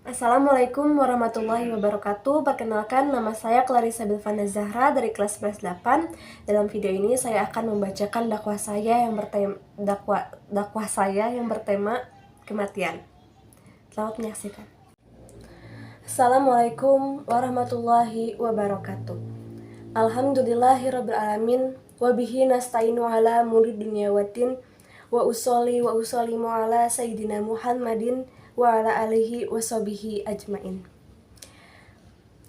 Assalamualaikum warahmatullahi wabarakatuh. Perkenalkan, nama saya Clarissa Bilvana Zahra dari kelas 11 8. Dalam video ini saya akan membacakan dakwah saya yang bertema kematian. Selamat menyaksikan. Assalamualaikum warahmatullahi wabarakatuh. Alhamdulillahirabbil alamin wa bihi nasta'inu ala umuri dunya waddin wa usollimu ala sayyidina Muhammadin wa ala alihi wa sahbihi ajmain.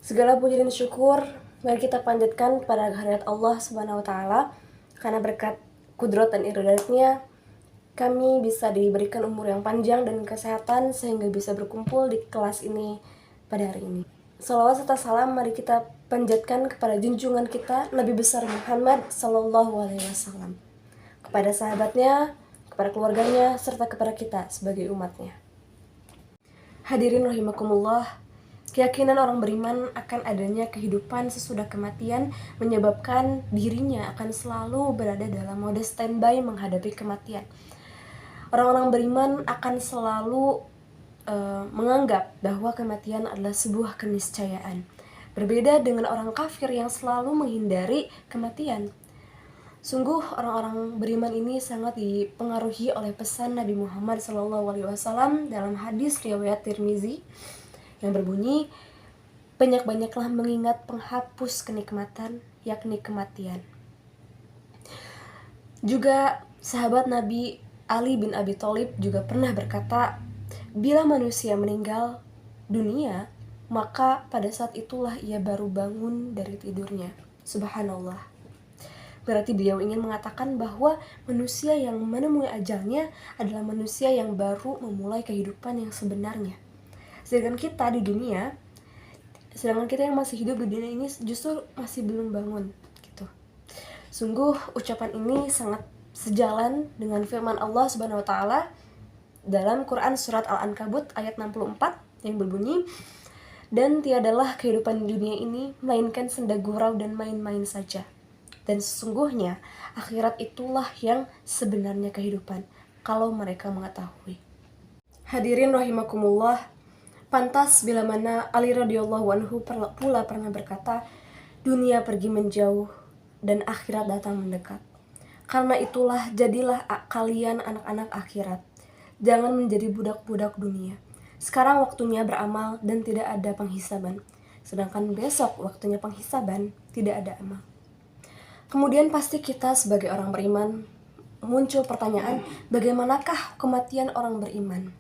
Segala puji dan syukur mari kita panjatkan kepada kehadirat Allah Subhanahu wa taala, karena berkat kudrat dan iradatnya kami bisa diberikan umur yang panjang dan kesehatan sehingga bisa berkumpul di kelas ini pada hari ini. Salawat serta salam mari kita panjatkan kepada junjungan kita Nabi besar Muhammad sallallahu alaihi wasallam, kepada sahabatnya, kepada keluarganya, serta kepada kita sebagai umatnya. Hadirin rahimakumullah, keyakinan orang beriman akan adanya kehidupan sesudah kematian menyebabkan dirinya akan selalu berada dalam mode standby menghadapi kematian. Orang-orang beriman akan selalu menganggap bahwa kematian adalah sebuah keniscayaan. Berbeda dengan orang kafir yang selalu menghindari kematian. Sungguh orang-orang beriman ini sangat dipengaruhi oleh pesan Nabi Muhammad SAW dalam hadis riwayat Tirmizi yang berbunyi, banyak-banyaklah mengingat penghapus kenikmatan, yakni kematian. Juga sahabat Nabi Ali bin Abi Thalib juga pernah berkata, bila manusia meninggal dunia, maka pada saat itulah ia baru bangun dari tidurnya. Subhanallah. Berarti beliau ingin mengatakan bahwa manusia yang menemui ajalnya adalah manusia yang baru memulai kehidupan yang sebenarnya. Sedangkan kita yang masih hidup di dunia ini justru masih belum bangun gitu. Sungguh ucapan ini sangat sejalan dengan firman Allah Subhanahu wa taala dalam Quran surat Al-Ankabut ayat 64 yang berbunyi, dan tiadalah kehidupan di dunia ini melainkan senda gurau dan main-main saja. Dan sesungguhnya akhirat itulah yang sebenarnya kehidupan, kalau mereka mengetahui. Hadirin rahimakumullah, pantas bila mana Ali radhiyallahu anhu pula pernah berkata, dunia pergi menjauh dan akhirat datang mendekat. Karena itulah jadilah kalian anak-anak akhirat. Jangan menjadi budak-budak dunia. Sekarang waktunya beramal dan tidak ada penghisaban. Sedangkan besok waktunya penghisaban, tidak ada amal. Kemudian pasti kita sebagai orang beriman muncul pertanyaan, bagaimanakah kematian orang beriman?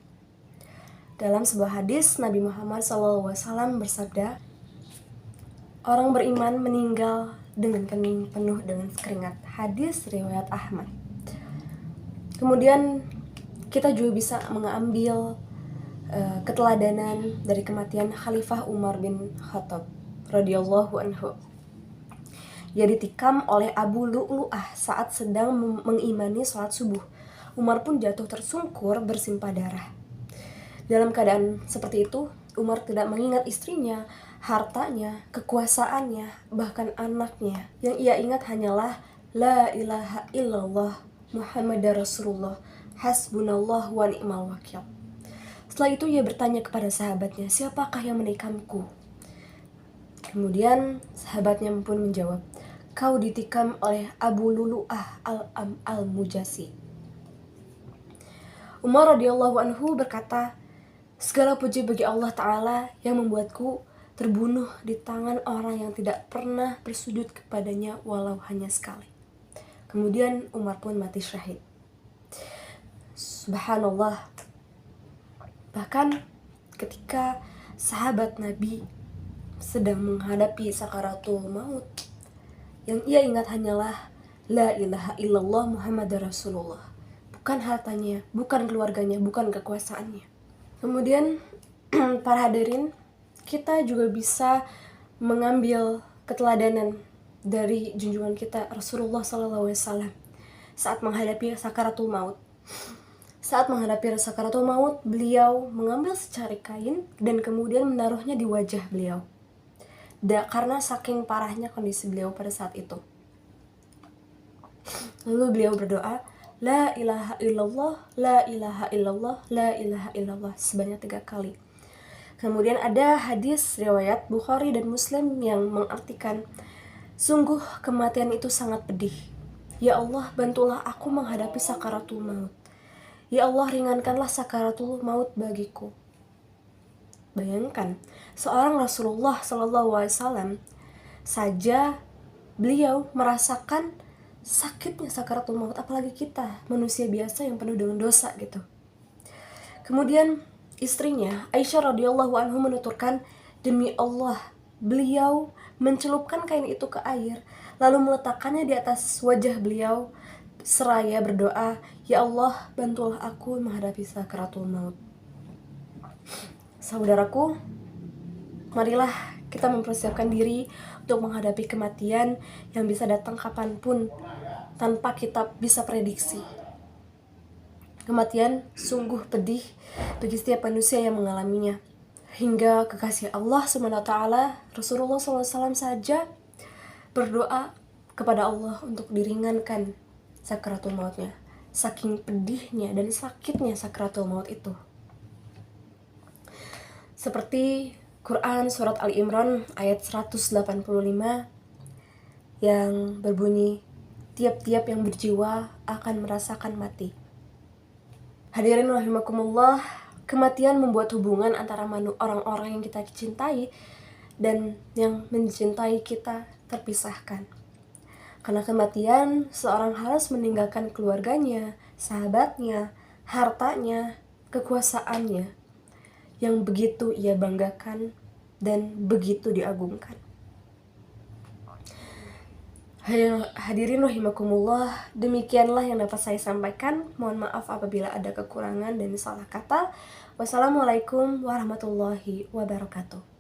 Dalam sebuah hadis, Nabi Muhammad SAW bersabda, orang beriman meninggal dengan kening penuh dengan keringat. Hadis riwayat Ahmad. Kemudian kita juga bisa mengambil keteladanan dari kematian Khalifah Umar bin Khattab radhiyallahu anhu. Ia ditikam oleh Abu Lu'lu'ah saat sedang mengimani sholat subuh. Umar pun jatuh tersungkur bersimpah darah. Dalam keadaan seperti itu, Umar tidak mengingat istrinya, hartanya, kekuasaannya, bahkan anaknya. Yang ia ingat hanyalah La ilaha illallah Muhammadar Rasulullah hasbunallah wa ni'mal wakil. Setelah itu ia bertanya kepada sahabatnya, siapakah yang menikamku? Kemudian sahabatnya pun menjawab, kau ditikam oleh Abu Lu'lu'ah al-Mujasi. Umar radhiyallahu anhu berkata, segala puji bagi Allah Ta'ala yang membuatku terbunuh di tangan orang yang tidak pernah bersujud kepadanya walau hanya sekali. Kemudian Umar pun mati syahid. Subhanallah. Bahkan ketika sahabat Nabi sedang menghadapi sakaratul maut, yang ia ingat hanyalah La ilaha illallah Muhammadar Rasulullah. Bukan hartanya, bukan keluarganya, bukan kekuasaannya. Kemudian para hadirin, kita juga bisa mengambil keteladanan dari junjungan kita Rasulullah SAW saat menghadapi sakaratul maut. Saat menghadapi sakaratul maut, beliau mengambil secari kain dan kemudian menaruhnya di wajah beliau. Karena saking parahnya kondisi beliau pada saat itu. Lalu beliau berdoa, La ilaha illallah, la ilaha illallah, la ilaha illallah sebanyak 3 kali. Kemudian ada hadis riwayat Bukhari dan Muslim yang mengartikan, sungguh kematian itu sangat pedih. Ya Allah, bantulah aku menghadapi sakaratul maut. Ya Allah, ringankanlah sakaratul maut bagiku. Bayangkan, seorang Rasulullah SAW saja beliau merasakan sakitnya sakaratul maut, apalagi kita manusia biasa yang penuh dengan dosa gitu. Kemudian istrinya Aisyah radhiyallahu anhu menuturkan, demi Allah, beliau mencelupkan kain itu ke air lalu meletakkannya di atas wajah beliau seraya berdoa, ya Allah, bantulah aku menghadapi sakaratul maut. Saudaraku, marilah kita mempersiapkan diri untuk menghadapi kematian yang bisa datang kapanpun tanpa kita bisa prediksi. Kematian sungguh pedih bagi setiap manusia yang mengalaminya. Hingga kekasih Allah SWT, Rasulullah SAW saja berdoa kepada Allah untuk diringankan sakaratul mautnya. Saking pedihnya dan sakitnya sakaratul maut itu. Seperti Quran Surat Ali Imran ayat 185 yang berbunyi, tiap-tiap yang berjiwa akan merasakan mati. Hadirin rahimakumullah, kematian membuat hubungan antara orang-orang yang kita cintai dan yang mencintai kita terpisahkan. Karena kematian, seorang harus meninggalkan keluarganya, sahabatnya, hartanya, kekuasaannya yang begitu ia banggakan dan begitu diagungkan. Hadirin rahimakumullah, demikianlah yang dapat saya sampaikan. Mohon maaf apabila ada kekurangan dan salah kata. Wassalamualaikum warahmatullahi wabarakatuh.